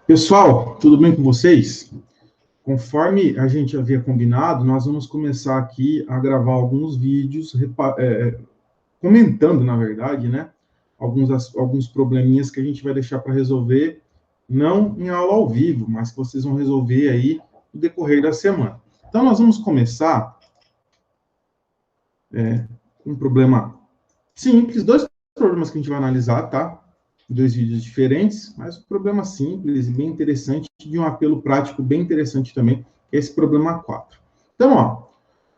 Pessoal, tudo bem com vocês? Conforme a gente havia combinado, nós vamos começar aqui a gravar alguns vídeos, comentando, na verdade, né? Alguns probleminhas que a gente vai deixar para resolver, não em aula ao vivo, mas que vocês vão resolver aí no decorrer da semana. Então, nós vamos começar com um problema simples, dois problemas que a gente vai analisar, tá? Dois vídeos diferentes, mas um problema simples e bem interessante, de um apelo prático bem interessante também, que é esse problema 4. Então, ó,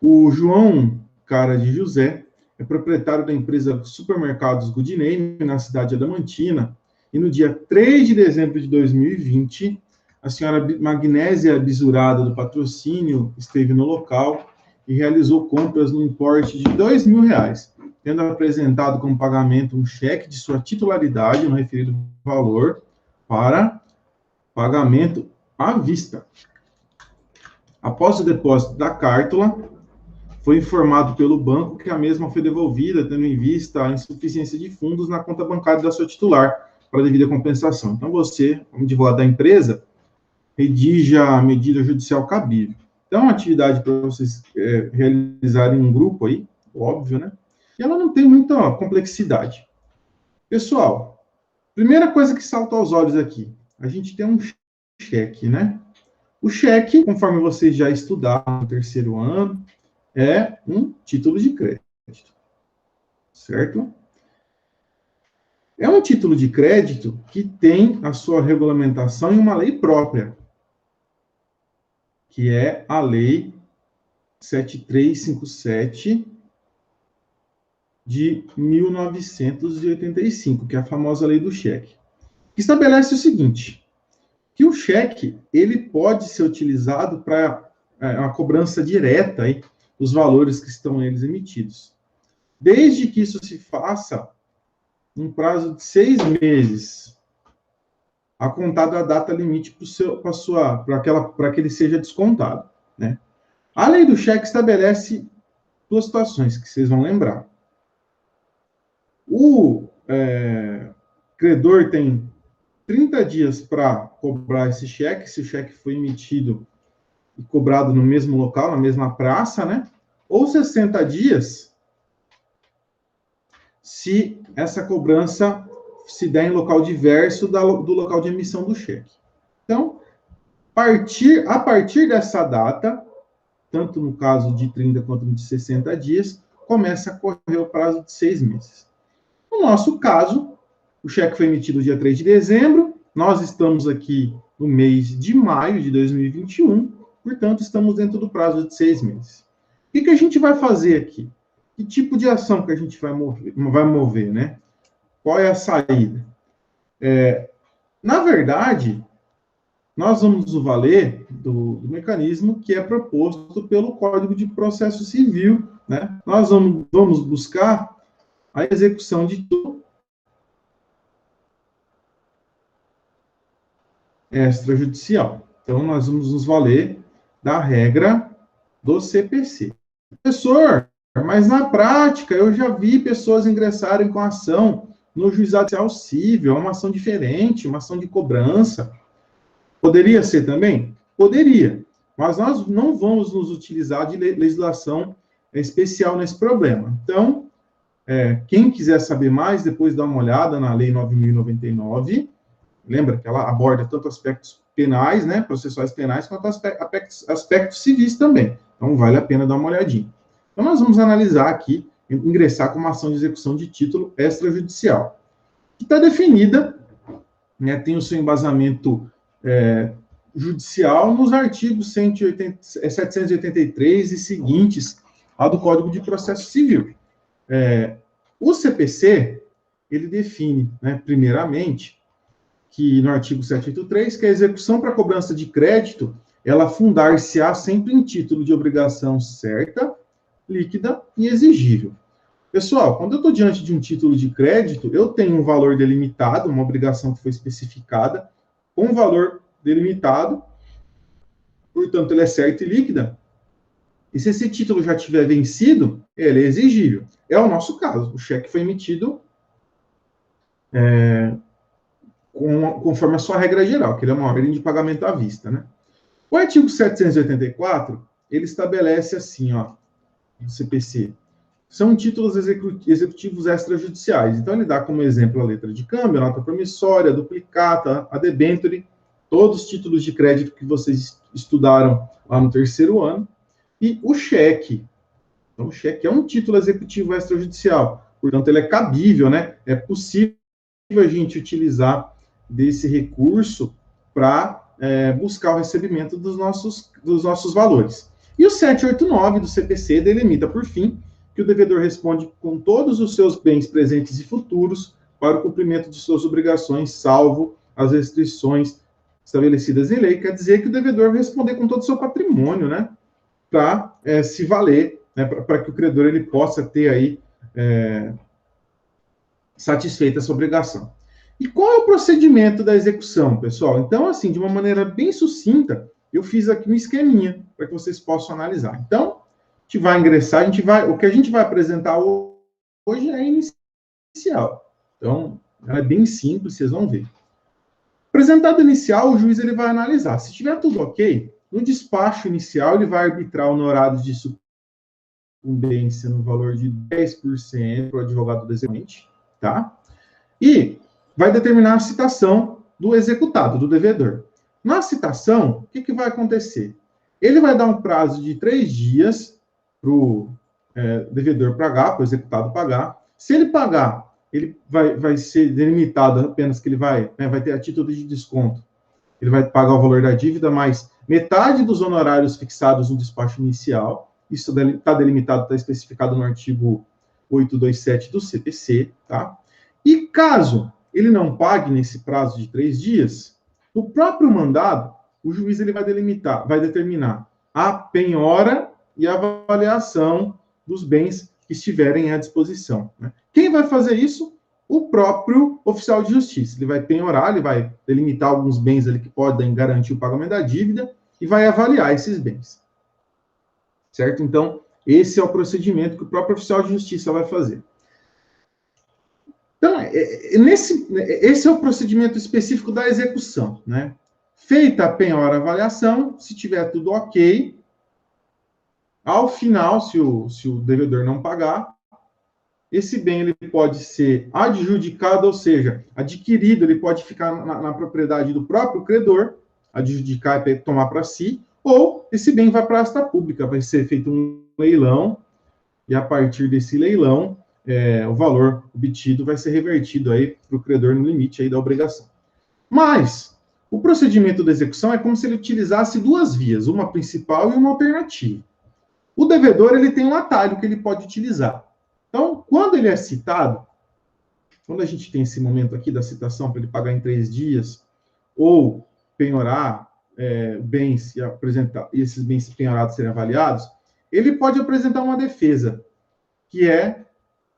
o João Cara de José é proprietário da empresa Supermercados Good Name, na cidade de Adamantina, e no dia 3 de dezembro de 2020, a senhora Magnésia Bisurada do Patrocínio esteve no local e realizou compras no importe de R$ 2.000, tendo apresentado como pagamento um cheque de sua titularidade no referido valor para pagamento à vista. Após o depósito da cártula, foi informado pelo banco que a mesma foi devolvida, tendo em vista a insuficiência de fundos na conta bancária da sua titular para a devida compensação. Então, você, como advogado da empresa, redija a medida judicial cabível. Então, uma atividade para vocês realizarem um grupo aí, óbvio, né? E ela não tem muita complexidade. Pessoal, primeira coisa que salta aos olhos aqui, a gente tem um cheque, né? O cheque, conforme vocês já estudaram no terceiro ano, é um título de crédito, certo? É um título de crédito que tem a sua regulamentação em uma lei própria, que é a Lei 7357 de 1985, que é a famosa Lei do Cheque, que estabelece o seguinte, que o cheque ele pode ser utilizado para uma cobrança direta aí, dos valores que estão neles emitidos, desde que isso se faça em prazo de 6 meses, a contar da data limite para que ele seja descontado, né? A lei do cheque estabelece duas situações que vocês vão lembrar. O credor tem 30 dias para cobrar esse cheque, se o cheque foi emitido e cobrado no mesmo local, na mesma praça, né? Ou 60 dias, se essa cobrança se der em local diverso do local de emissão do cheque. Então, a partir dessa data, tanto no caso de 30 quanto de 60 dias, começa a correr o prazo de 6 meses. No nosso caso, o cheque foi emitido dia 3 de dezembro, nós estamos aqui no mês de maio de 2021, portanto, estamos dentro do prazo de 6 meses. O que a gente vai fazer aqui? Que tipo de ação que a gente vai mover, né? Qual é a saída? Na verdade, nós vamos nos valer do mecanismo que é proposto pelo Código de Processo Civil, né? Nós vamos buscar a execução de tudo extrajudicial. Então, nós vamos nos valer da regra do CPC. Professor, mas na prática eu já vi pessoas ingressarem com ação no juizado civil, uma ação diferente, uma ação de cobrança. Poderia ser também? Poderia. Mas nós não vamos nos utilizar de legislação especial nesse problema. Então, quem quiser saber mais, depois dá uma olhada na Lei 9.099. Lembra que ela aborda tanto aspectos penais, né, processuais penais, quanto aspectos civis também. Então, vale a pena dar uma olhadinha. Então, nós vamos analisar aqui, ingressar com uma ação de execução de título extrajudicial, que está definida, né, tem o seu embasamento judicial nos artigos 783 e seguintes lá do Código de Processo Civil. O CPC, ele define, né, primeiramente, que no artigo 783, que a execução para cobrança de crédito, ela fundar-se-á sempre em título de obrigação certa, líquida e exigível. Pessoal, quando eu estou diante de um título de crédito, eu tenho um valor delimitado, uma obrigação que foi especificada, com um valor delimitado, portanto, ele é certo e líquida. E se esse título já tiver vencido, ele é exigível. É o nosso caso. O cheque foi emitido conforme a sua regra geral, que ele é uma ordem de pagamento à vista, né? O artigo 784, ele estabelece assim, ó, no CPC, são títulos executivos extrajudiciais. Então, ele dá como exemplo a letra de câmbio, a nota promissória, a duplicata, a debênture, todos os títulos de crédito que vocês estudaram lá no terceiro ano, e o cheque. Então, o cheque é um título executivo extrajudicial, portanto, ele é cabível, né? É possível a gente utilizar desse recurso para buscar o recebimento dos nossos valores. E o 789 do CPC delimita, por fim, que o devedor responde com todos os seus bens presentes e futuros para o cumprimento de suas obrigações, salvo as restrições estabelecidas em lei. Quer dizer que o devedor vai responder com todo o seu patrimônio, né? Para se valer, né? Para que o credor ele possa ter aí satisfeita essa obrigação. E qual é o procedimento da execução, pessoal? Então, assim, de uma maneira bem sucinta, eu fiz aqui um esqueminha para que vocês possam analisar. Então, a gente vai ingressar, o que a gente vai apresentar hoje é inicial. Então, é bem simples, vocês vão ver. Apresentado inicial, o juiz ele vai analisar. Se tiver tudo ok, no despacho inicial, ele vai arbitrar honorários de sucumbência no valor de 10% para o advogado do exequente, tá? E vai determinar a citação do executado, do devedor. Na citação, o que vai acontecer? Ele vai dar um prazo de 3 dias para o devedor pagar, para o executado pagar. Se ele pagar, ele vai ser delimitado apenas que ele vai ter a título de desconto. Ele vai pagar o valor da dívida, mais metade dos honorários fixados no despacho inicial. Isso está delimitado, está especificado no artigo 827 do CPC, tá? E caso ele não pague nesse prazo de 3 dias, no próprio mandado, o juiz ele vai determinar a penhora e a avaliação dos bens que estiverem à disposição, né? Quem vai fazer isso? O próprio oficial de justiça. Ele vai penhorar, ele vai delimitar alguns bens ali que podem garantir o pagamento da dívida e vai avaliar esses bens. Certo? Então, esse é o procedimento que o próprio oficial de justiça vai fazer. Então, esse é o procedimento específico da execução, né? Feita a penhora avaliação, se tiver tudo ok, ao final, se o devedor não pagar, esse bem ele pode ser adjudicado, ou seja, adquirido, ele pode ficar na propriedade do próprio credor, adjudicar e tomar para si, ou esse bem vai para a asta pública, vai ser feito um leilão, e a partir desse leilão, o valor obtido vai ser revertido aí para o credor no limite aí da obrigação. Mas o procedimento da execução é como se ele utilizasse duas vias, uma principal e uma alternativa. O devedor ele tem um atalho que ele pode utilizar. Então, quando ele é citado, quando a gente tem esse momento aqui da citação para ele pagar em 3 dias, ou penhorar bens e apresentar, e esses bens penhorados serem avaliados, ele pode apresentar uma defesa, que é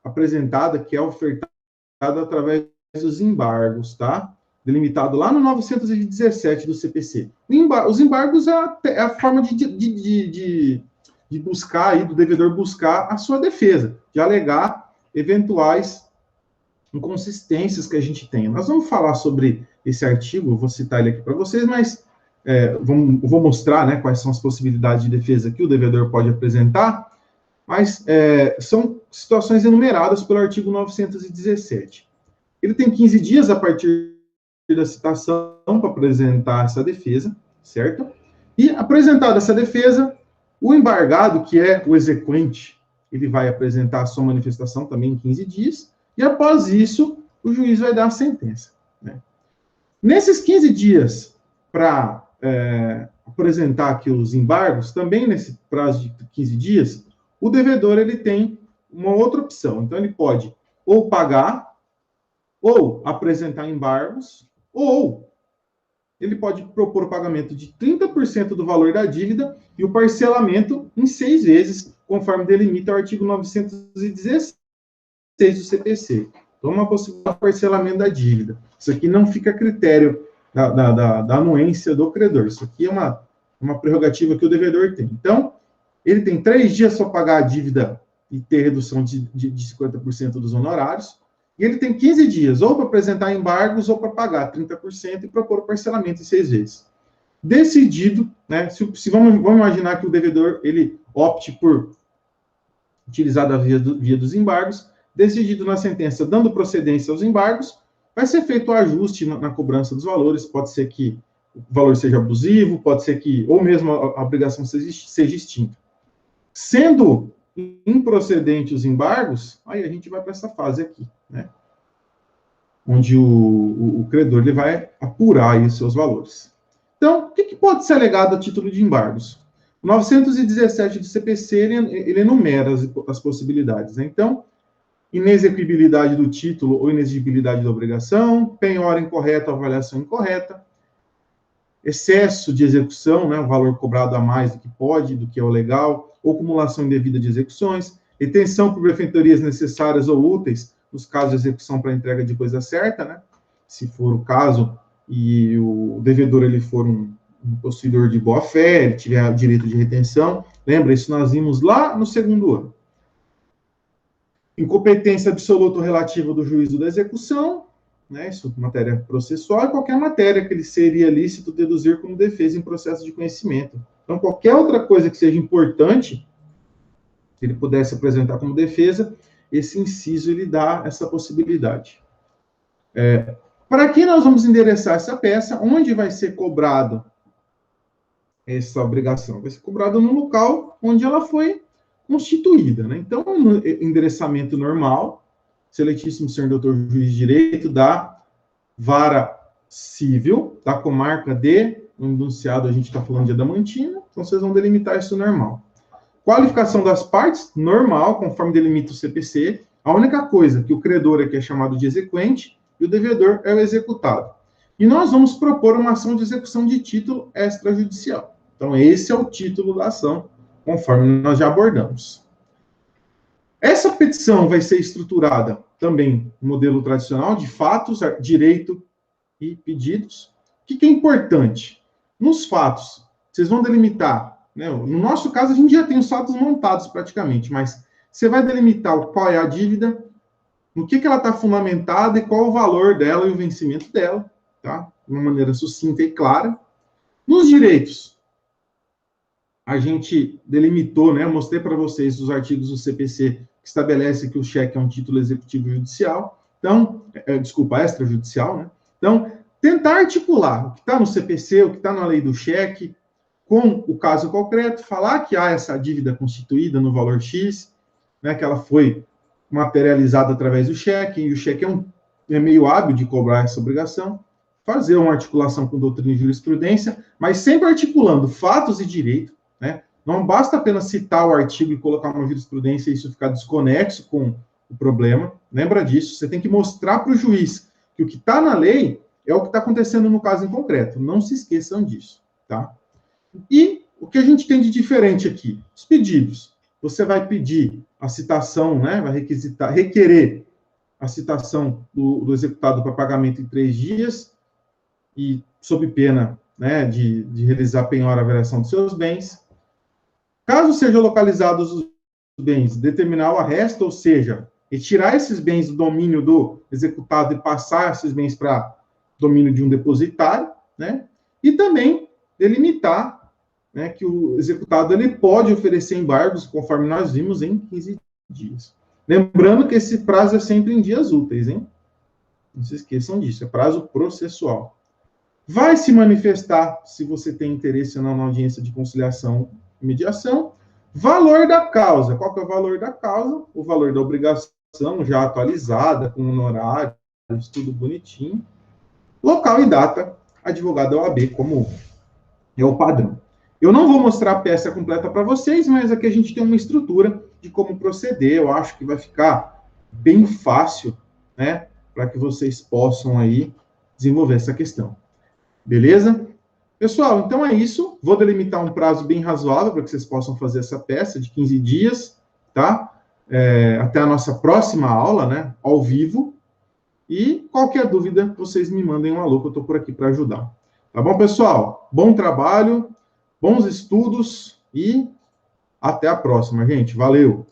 apresentada, que é ofertada através dos embargos, tá? Delimitado lá no 917 do CPC. Os embargos é a forma de buscar aí, do devedor buscar a sua defesa, de alegar eventuais inconsistências que a gente tem. Nós vamos falar sobre esse artigo, vou citar ele aqui para vocês, mas vou mostrar, né, quais são as possibilidades de defesa que o devedor pode apresentar, mas são situações enumeradas pelo artigo 917. Ele tem 15 dias a partir da citação para apresentar essa defesa, certo? E apresentada essa defesa, o embargado, que é o exequente, ele vai apresentar a sua manifestação também em 15 dias, e após isso, o juiz vai dar a sentença, né? Nesses 15 dias, para apresentar aqui os embargos, também nesse prazo de 15 dias, o devedor ele tem uma outra opção. Então, ele pode ou pagar, ou apresentar embargos, ou ele pode propor o pagamento de 30% do valor da dívida e o parcelamento em 6 vezes, conforme delimita o artigo 916 do CPC. Então, uma possibilidade de parcelamento da dívida. Isso aqui não fica a critério da anuência do credor. Isso aqui é uma prerrogativa que o devedor tem. Então, ele tem 3 dias para pagar a dívida e ter redução de 50% dos honorários. E ele tem 15 dias, ou para apresentar embargos, ou para pagar 30% e propor o parcelamento em 6 vezes. Decidido, né? Se vamos imaginar que o devedor ele opte por utilizar a via dos embargos, decidido na sentença, dando procedência aos embargos, vai ser feito o ajuste na cobrança dos valores. Pode ser que o valor seja abusivo, pode ser que, ou mesmo a obrigação seja extinta. Sendo improcedente os embargos, aí a gente vai para essa fase aqui, né? Onde o credor ele vai apurar aí os seus valores. Então, o que pode ser alegado a título de embargos? O 917 do CPC, ele enumera as possibilidades, né? Então, inexequibilidade do título ou inexigibilidade da obrigação, penhora incorreta ou avaliação incorreta, excesso de execução, né, o valor cobrado a mais do que pode, do que é o legal, ou acumulação indevida de execuções, retenção por benfeitorias necessárias ou úteis, nos casos de execução para entrega de coisa certa, né, se for o caso, e o devedor ele for um possuidor de boa-fé, ele tiver direito de retenção, lembra, isso nós vimos lá no segundo ano. Incompetência absoluta relativa do juízo da execução, né, isso matéria processual, e qualquer matéria que ele seria lícito deduzir como defesa em processo de conhecimento. Então, qualquer outra coisa que seja importante, que ele pudesse apresentar como defesa, esse inciso ele dá essa possibilidade. Para que nós vamos endereçar essa peça? Onde vai ser cobrado essa obrigação? Vai ser cobrado no local onde ela foi constituída, né? Então, no endereçamento normal, Excelentíssimo senhor doutor juiz de direito da vara civil, da comarca de, no enunciado a gente está falando de Adamantina, então vocês vão delimitar isso normal. Qualificação das partes, normal, conforme delimita o CPC. A única coisa que o credor aqui é chamado de exequente e o devedor é o executado. E nós vamos propor uma ação de execução de título extrajudicial. Então, esse é o título da ação, conforme nós já abordamos. Essa petição vai ser estruturada também no modelo tradicional de fatos, direito e pedidos. O que é importante? Nos fatos, vocês vão delimitar, né? No nosso caso, a gente já tem os fatos montados praticamente, mas você vai delimitar qual é a dívida, no que ela está fundamentada e qual o valor dela e o vencimento dela, tá? De uma maneira sucinta e clara. Nos direitos, a gente delimitou, né? Eu mostrei para vocês os artigos do CPC que estabelece que o cheque é um título executivo judicial, então, extrajudicial, né? Então, tentar articular o que está no CPC, o que está na lei do cheque, com o caso concreto, falar que há essa dívida constituída no valor X, né, que ela foi materializada através do cheque, e o cheque é meio hábil de cobrar essa obrigação, fazer uma articulação com doutrina e jurisprudência, mas sempre articulando fatos e direito, né? Não basta apenas citar o artigo e colocar uma jurisprudência e isso ficar desconexo com o problema. Lembra disso, você tem que mostrar para o juiz que o que está na lei é o que está acontecendo no caso em concreto. Não se esqueçam disso, tá? E o que a gente tem de diferente aqui? Os pedidos. Você vai pedir a citação, né? Vai requerer a citação do executado para pagamento em 3 dias e sob pena, né, de realizar penhora a avaliação dos seus bens. Caso sejam localizados os bens, determinar o arresto, ou seja, retirar esses bens do domínio do executado e passar esses bens para domínio de um depositário, né? E também delimitar, né, que o executado ele pode oferecer embargos, conforme nós vimos, em 15 dias. Lembrando que esse prazo é sempre em dias úteis, hein? Não se esqueçam disso, é prazo processual. Vai se manifestar, se você tem interesse ou não na audiência de conciliação e mediação. Valor da causa. Qual que é o valor da causa? O valor da obrigação já atualizada, com honorários, tudo bonitinho. Local e data, advogado da OAB, como é o padrão. Eu não vou mostrar a peça completa para vocês, mas aqui a gente tem uma estrutura de como proceder. Eu acho que vai ficar bem fácil, né, para que vocês possam aí desenvolver essa questão. Beleza? Pessoal, então é isso. Vou delimitar um prazo bem razoável para que vocês possam fazer essa peça de 15 dias, tá? Até a nossa próxima aula, né? Ao vivo. E qualquer dúvida, vocês me mandem um alô, que eu estou por aqui para ajudar. Tá bom, pessoal? Bom trabalho, bons estudos e até a próxima, gente. Valeu!